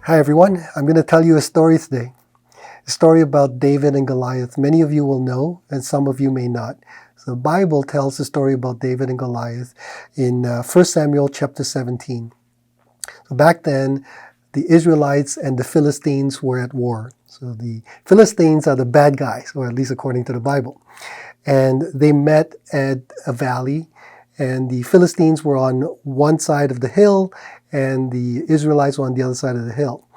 Hi everyone, I'm going to tell you a story today. A story about David and Goliath. Many of you will know and some of you may not. So the Bible tells the story about David and Goliath in 1 Samuel chapter 17. So back then, the Israelites and the Philistines were at war. So the Philistines are the bad guys, or at least according to the Bible. And they met at a valley, and the Philistines were on one side of the hill, and the Israelites were on the other side of the hill.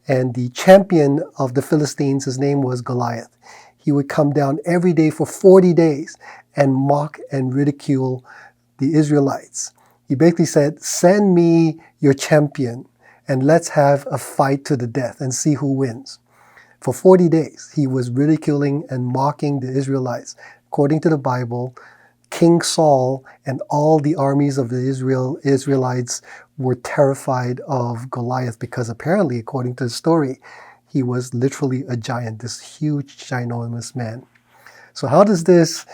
And the champion of the Philistines, his name was Goliath. He would come down every day for 40 days and mock and ridicule the Israelites. He basically said, "Send me your champion and let's have a fight to the death and see who wins." For 40 days, he was ridiculing and mocking the Israelites. According to the Bible, King Saul and all the armies of the Israelites were terrified of Goliath because apparently, according to the story, he was literally a giant, this huge, ginormous man. So how does this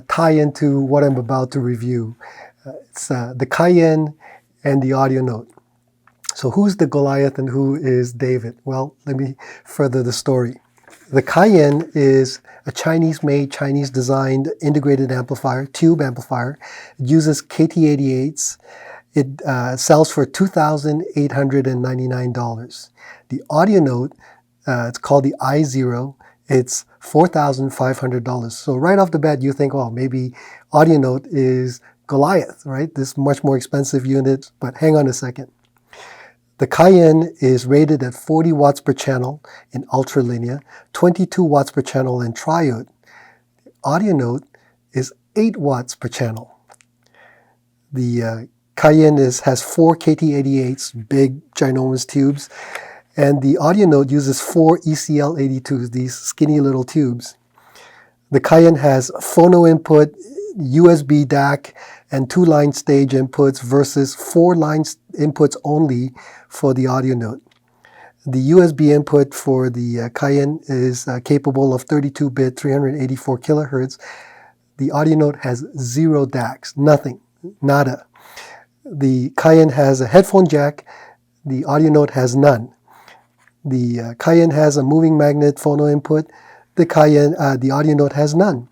tie into what I'm about to review? It's the Cayin and the AudioNote. So who's the Goliath and who is David? Well, let me further the story. The Cayin is a Chinese-made, Chinese-designed integrated amplifier, tube amplifier. It uses KT88s. It sells for $2,899. The AudioNote, it's called the iZero. It's $4,500. So right off the bat, you think, oh, maybe AudioNote is Goliath, right? This much more expensive unit, but hang on a second. The Cayin is rated at 40 watts per channel in ultralinear, 22 watts per channel in triode. AudioNote is 8 watts per channel. The Cayin has 4 KT88s, big, ginormous tubes, and the AudioNote uses 4 ECL82s, these skinny little tubes. The Cayin has phono input, USB DAC, and 2-line stage inputs versus 4-line inputs only for the AudioNote. The USB input for the Cayin is capable of 32-bit, 384 kilohertz. The AudioNote has 0 DACs, nothing, nada. The Cayin has a headphone jack. The AudioNote has none. The Cayin has a moving magnet phono input. The AudioNote has none.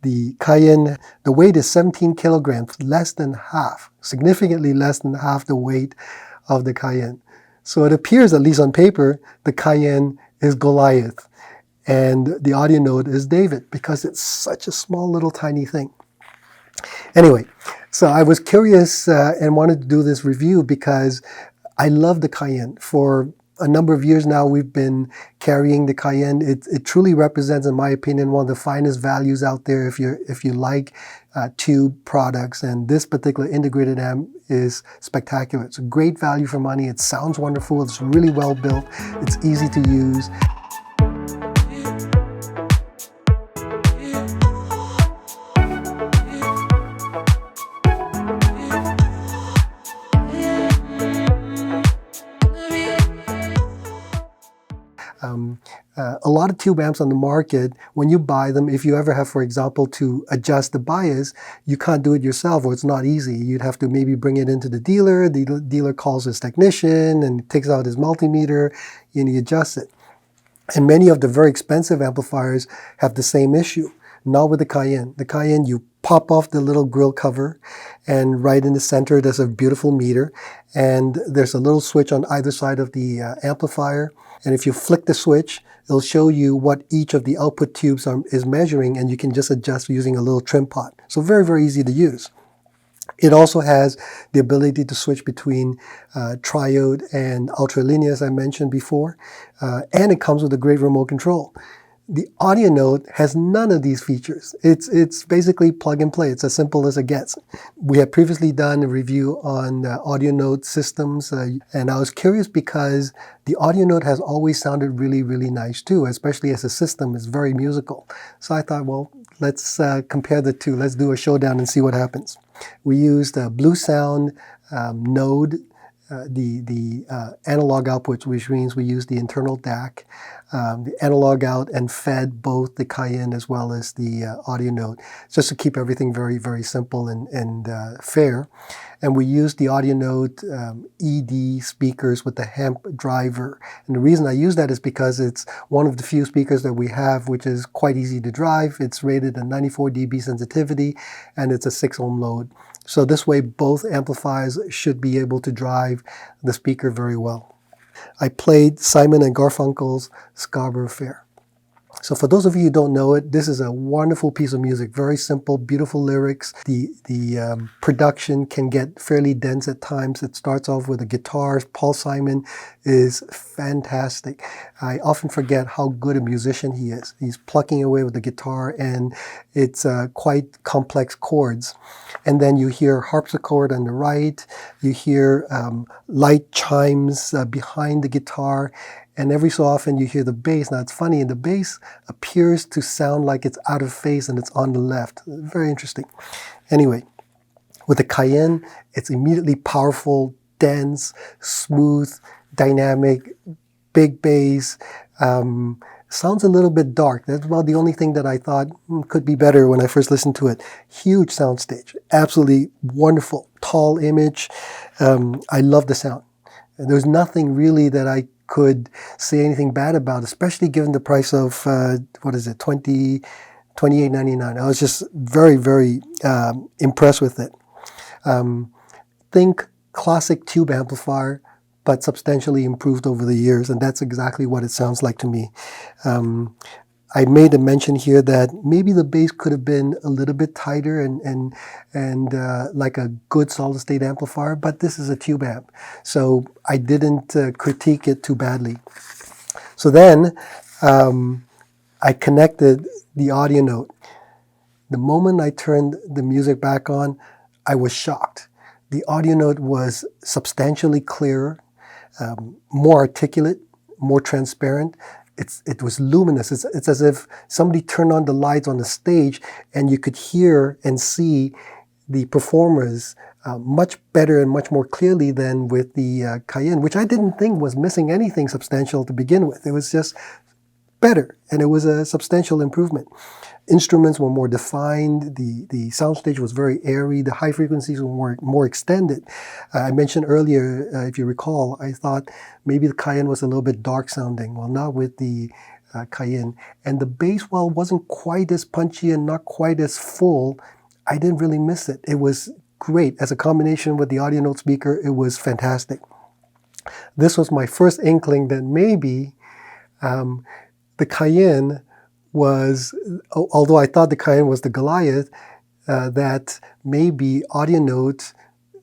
The Cayin, the weight is 17 kilograms, less than half, significantly less than half the weight of the Cayin. So it appears, at least on paper, the Cayin is Goliath and the AudioNote is David because it's such a small little tiny thing. Anyway, so I was curious and wanted to do this review because I love the Cayin. For a number of years now, we've been carrying the Cayin. It truly represents, in my opinion, one of the finest values out there if you like tube products. And this particular integrated amp is spectacular. It's a great value for money. It sounds wonderful. It's really well built. It's easy to use. A lot of tube amps on the market, when you buy them, if you ever have, for example, to adjust the bias, you can't do it yourself, or it's not easy. You'd have to maybe bring it into the dealer dealer calls his technician and takes out his multimeter and he adjusts it. And many of the very expensive amplifiers have the same issue. Not with the Cayin. The Cayin, you pop off the little grill cover, and right in the center there's a beautiful meter, and there's a little switch on either side of the amplifier. And if you flick the switch, it'll show you what each of the output tubes is measuring, and you can just adjust using a little trim pot. So very, very easy to use. It also has the ability to switch between triode and ultralinear, as I mentioned before, and it comes with a great remote control. The AudioNote has none of these features. It's basically plug and play. It's as simple as it gets. We had previously done a review on AudioNote systems, and I was curious because the AudioNote has always sounded really, really nice too, especially as a system. It's very musical. So I thought, well, let's compare the two. Let's do a showdown and see what happens. We used a Blue Sound node, the analog output, which means we use the internal DAC. the analog out and fed both the Cayin as well as the AudioNote, just to keep everything very, very simple and fair. And we used the AudioNote ED speakers with the hemp driver. And the reason I use that is because it's one of the few speakers that we have which is quite easy to drive. It's rated at 94 dB sensitivity, and it's a 6 ohm load. So this way both amplifiers should be able to drive the speaker very well. I played Simon and Garfunkel's Scarborough Fair. So for those of you who don't know it, this is a wonderful piece of music. Very simple, beautiful lyrics. The production can get fairly dense at times. It starts off with a guitar. Paul Simon is fantastic. I often forget how good a musician he is. He's plucking away with the guitar, and it's quite complex chords. And then you hear harpsichord on the right. You hear light chimes behind the guitar. And every so often you hear the bass. Now it's funny, the bass appears to sound like it's out of phase and it's on the left. Very interesting. Anyway, with the Cayin, it's immediately powerful, dense, smooth, dynamic, big bass. Sounds a little bit dark. That's about the only thing that I thought could be better when I first listened to it. Huge soundstage, absolutely wonderful, tall image. I love the sound. There's nothing really that I could say anything bad about, especially given the price of $28.99. I was just very, very impressed with it. Think classic tube amplifier, but substantially improved over the years, and that's exactly what it sounds like to me. I made a mention here that maybe the bass could have been a little bit tighter and like a good solid state amplifier, but this is a tube amp, so I didn't critique it too badly. So then I connected the AudioNote. The moment I turned the music back on, I was shocked. The AudioNote was substantially clearer, more articulate, more transparent. It was luminous. It's as if somebody turned on the lights on the stage and you could hear and see the performers much better and much more clearly than with the Cayin, which I didn't think was missing anything substantial to begin with. It was just better, and it was a substantial improvement. Instruments were more defined, the soundstage was very airy, the high frequencies were more extended. I mentioned earlier, if you recall, I thought maybe the Cayin was a little bit dark sounding. Well, not with the Cayin. And the bass, while wasn't quite as punchy and not quite as full, I didn't really miss it. It was great. As a combination with the AudioNote speaker, it was fantastic. This was my first inkling that maybe the Cayin was, although I thought the Cayin was the Goliath, that maybe AudioNote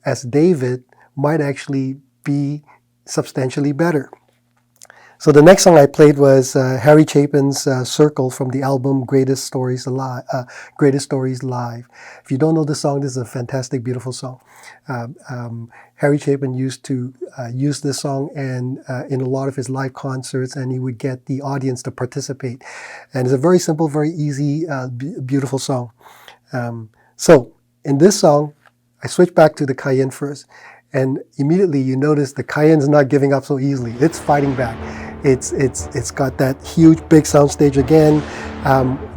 as David might actually be substantially better. So the next song I played was Harry Chapin's Circle from the album Greatest Stories Live. If you don't know the song, this is a fantastic, beautiful song. Harry Chapin used to use this song and in a lot of his live concerts, and he would get the audience to participate. And it's a very simple, very easy, beautiful song. So in this song, I switched back to the Cayin first, and immediately you notice the Cayin's not giving up so easily. It's fighting back. It's got that huge, big soundstage again.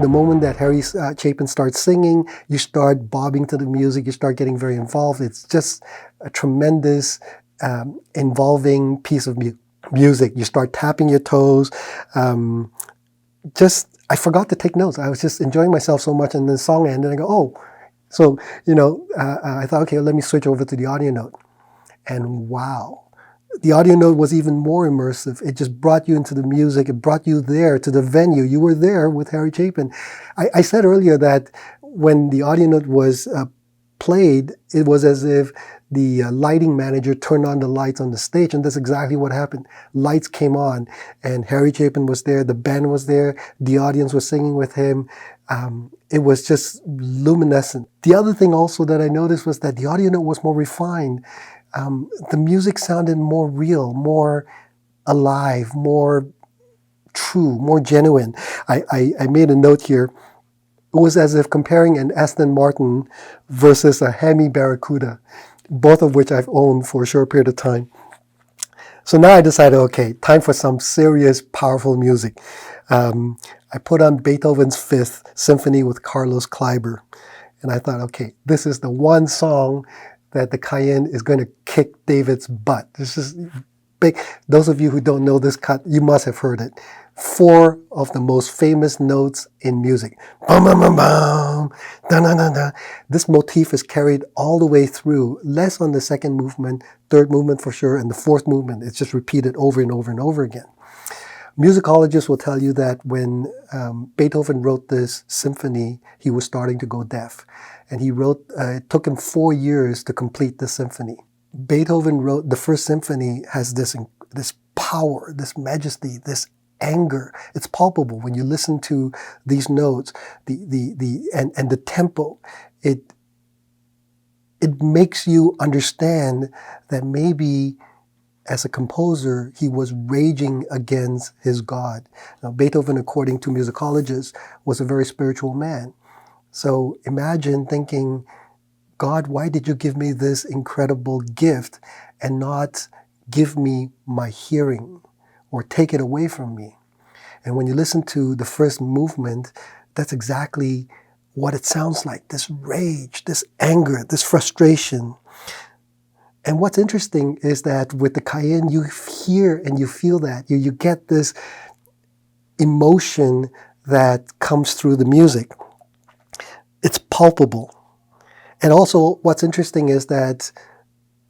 The moment that Harry Chapin starts singing, you start bobbing to the music, you start getting very involved. It's just a tremendous, involving piece of music. You start tapping your toes. I forgot to take notes. I was just enjoying myself so much, and the song ended, and I go, oh. So, I thought, okay, let me switch over to the AudioNote. And wow. The AudioNote was even more immersive. It just brought you into the music. It brought you there to the venue. You were there with Harry Chapin. I said earlier that when the AudioNote was played, it was as if the lighting manager turned on the lights on the stage, and that's exactly what happened. Lights came on, and Harry Chapin was there. The band was there. The audience was singing with him. It was just luminescent. The other thing also that I noticed was that the AudioNote was more refined. The music sounded more real, more alive, more true, more genuine. I made a note here. It was as if comparing an Aston Martin versus a Hemi Barracuda, both of which I've owned for a short period of time. So now I decided, okay, time for some serious, powerful music. I put on Beethoven's Fifth Symphony with Carlos Kleiber. And I thought, okay, this is the one song that the Cayin is going to kick David's butt. This is big. Those of you who don't know this cut, you must have heard it. 4 of the most famous notes in music. Bum, bum, bum, bum, da, da, da, da. This motif is carried all the way through, less on the second movement, third movement for sure, and the fourth movement. It's just repeated over and over and over again. Musicologists will tell you that when Beethoven wrote this symphony, he was starting to go deaf. And he wrote, it took him 4 years to complete the symphony. Beethoven wrote, the first symphony has this power, this majesty, this anger. It's palpable when you listen to these notes, and the tempo. It makes you understand that maybe as a composer, he was raging against his God. Now, Beethoven, according to musicologists, was a very spiritual man. So imagine thinking, God, why did you give me this incredible gift and not give me my hearing or take it away from me? And when you listen to the first movement, that's exactly what it sounds like, this rage, this anger, this frustration. And what's interesting is that with the Cayin, you hear and you feel that. You get this emotion that comes through the music. It's palpable. And also what's interesting is that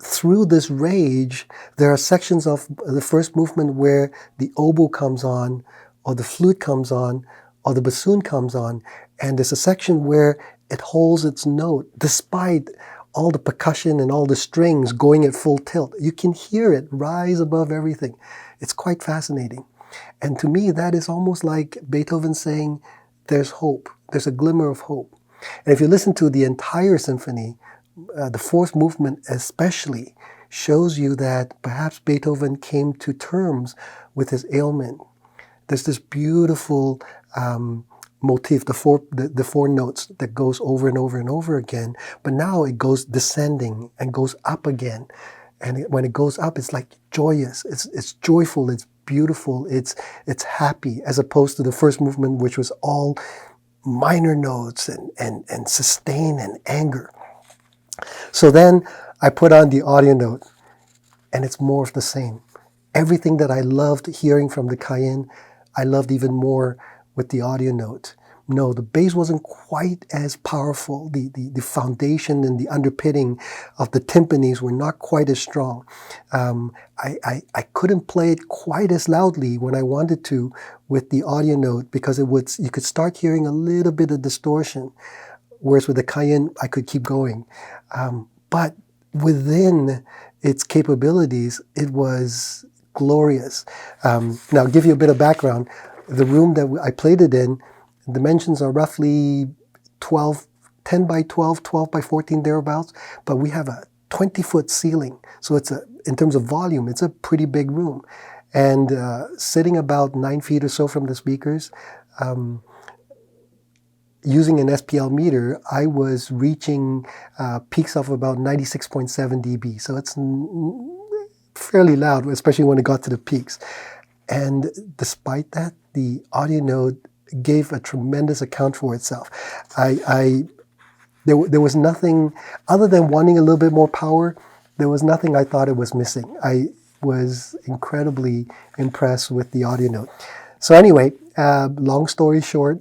through this rage, there are sections of the first movement where the oboe comes on, or the flute comes on, or the bassoon comes on. And there's a section where it holds its note despite all the percussion and all the strings going at full tilt. You can hear it rise above everything. It's quite fascinating. And to me, that is almost like Beethoven saying, there's hope. There's a glimmer of hope. And if you listen to the entire symphony, the fourth movement especially shows you that perhaps Beethoven came to terms with his ailment. There's this beautiful motif, the four notes that goes over and over and over again, but now it goes descending and goes up again. And when it goes up, it's like joyous, it's joyful, it's beautiful, it's happy, as opposed to the first movement, which was all minor notes and sustain and anger. So then I put on the AudioNote, and it's more of the same. Everything that I loved hearing from the Cayin, I loved even more with the AudioNote. No, the bass wasn't quite as powerful. The foundation and the underpinning of the timpanis were not quite as strong. I couldn't play it quite as loudly when I wanted to with the AudioNote because you could start hearing a little bit of distortion. Whereas with the Cayin, I could keep going. But within its capabilities, it was glorious. Now, I'll give you a bit of background. The room that I played it in, dimensions are roughly 10 by 12, 12 by 14 thereabouts, but we have a 20-foot ceiling. So in terms of volume, it's a pretty big room. And sitting about 9 feet or so from the speakers, using an SPL meter, I was reaching peaks of about 96.7 dB. So it's fairly loud, especially when it got to the peaks. And despite that, the AudioNote gave a tremendous account for itself. There was nothing, other than wanting a little bit more power, there was nothing I thought it was missing. I was incredibly impressed with the AudioNote. So anyway, long story short,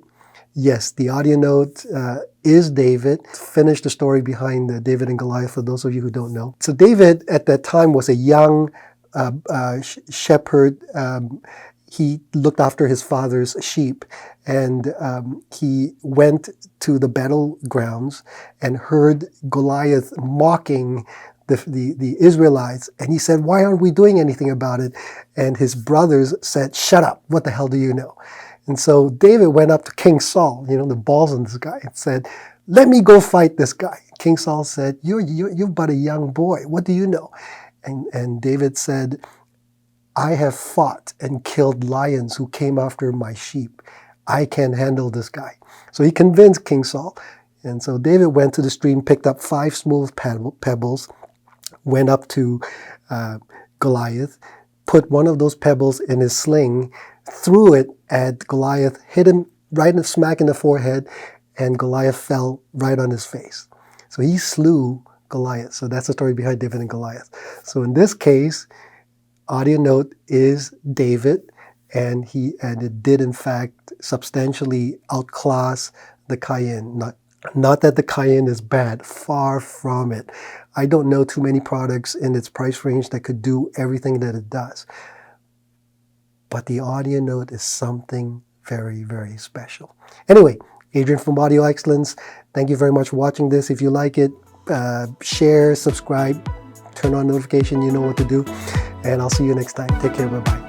yes, the AudioNote is David. Finish the story behind David and Goliath for those of you who don't know. So David at that time was a young shepherd. He looked after his father's sheep, and he went to the battlegrounds and heard Goliath mocking the Israelites, and he said, "Why aren't we doing anything about it?" And his brothers said, "Shut up, what the hell do you know?" And so David went up to King Saul, the balls on this guy, and said, "Let me go fight this guy." King Saul said, "You're but a young boy, what do you know?" And David said, "I have fought and killed lions who came after my sheep. I can handle this guy." So he convinced King Saul. And so David went to the stream, picked up 5 smooth pebbles, went up to Goliath, put one of those pebbles in his sling, threw it at Goliath, hit him right in smack in the forehead, and Goliath fell right on his face. So he slew Goliath. So that's the story behind David and Goliath. So in this case, AudioNote is David, and it did in fact substantially outclass the Cayin. Not that the Cayin is bad, far from it. I don't know too many products in its price range that could do everything that it does. But the AudioNote is something very, very special. Anyway, Adrian from Audio Excellence, thank you very much for watching this. If you like it, share, subscribe, turn on notification, you know what to do. And I'll see you next time. Take care, bye-bye.